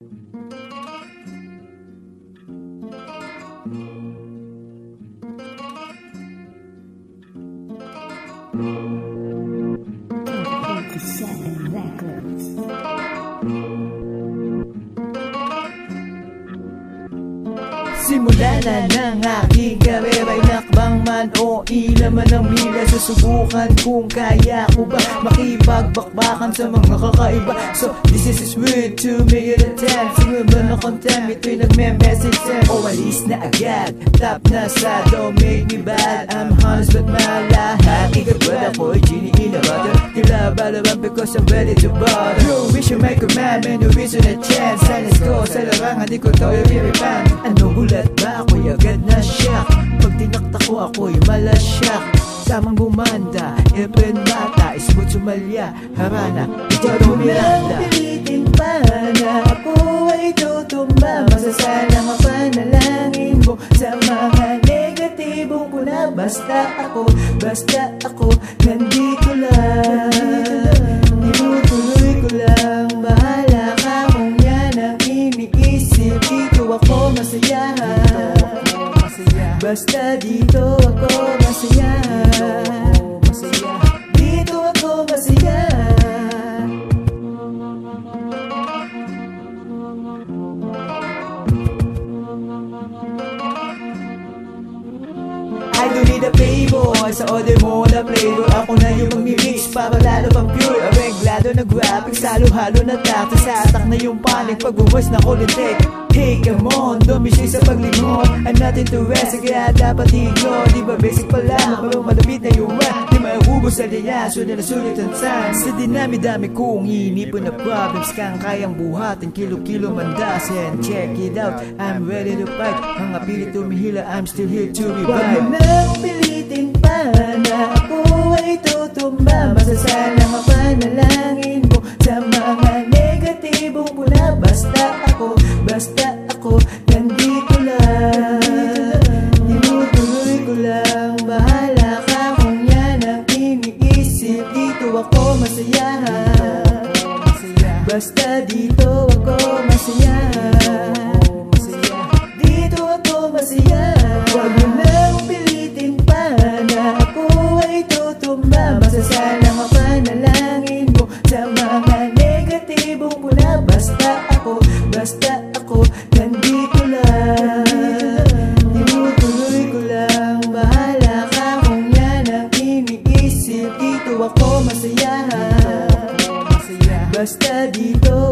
Simula na ng aking karera'y nakbang man o ilaman ng mila. Susubukan kung kaya ko ba makipagbakbakan sa mga kakaiba. So this is sweet to me at a time. Siguro na content, ito'y nagme-message sa'yo. O alis na agad, tap na sa don't make me bad. I'm honest but malahat. Ikagwad ako'y genie in a bottle. Tila balaban because I'm ready to bottle. You wish you make a man, man, you wish you a chance. Silence ko sa larangan, di ko to'y piripan. Anong gulat ba ako'y agad na shock? Pag tinakta ko ako'y malasyak. Tamang bumanda, Efren bata, ismut sumalya, harana, ito Miranda. Pilitin pa na ako ay tutumba. Masasalang ang panalangin mo sa mga negatibong ko na. Basta ako, nandito lang. Tinutuloy ko lang, bahala ka kung yan ang iniisip. Dito ako masaya, basta dito ako masaya. Dito ako masaya. I don't need a playboy sa order mo na playboy. Ako na yung magmi-mix para lalo pang pure. Areglado na graphics, halo-halo na takto. Sa atak na yung panic pag buwas na kulitek. Hey come on, dumisyo sa paglingon. I'm nothing to rest, kaya dapat ignore. Di ba basic pala, parang malapit na yung rap. Di mauubos sa liya, sunod na sulit ang time. Sa dinami-dami kong inipon na problems kang kayang buhatin, kilo-kilo mandasin. Check it out, I'm ready to fight. Mga pilit tumihila, I'm still here to revive. Wag mo nang pilitin pa na ako ay tutumba. Masasalang ang panalangin mo sa mga negatibong pula. Basta ako, nandito lang. Tinutuloy ko lang, bahala ka kung yan ang iniisip. Dito ako masaya, basta dito ako masaya. Dito ako masaya. Wag mo nang pilitin pa na ako ay tutumba. Masasalang ang panalangin mo sa mga negatibong pula. Basta ako, nandito lang. Tinutuloy ko lang, bahala ka kung yan ang iniisip. Dito ako masaya, basta dito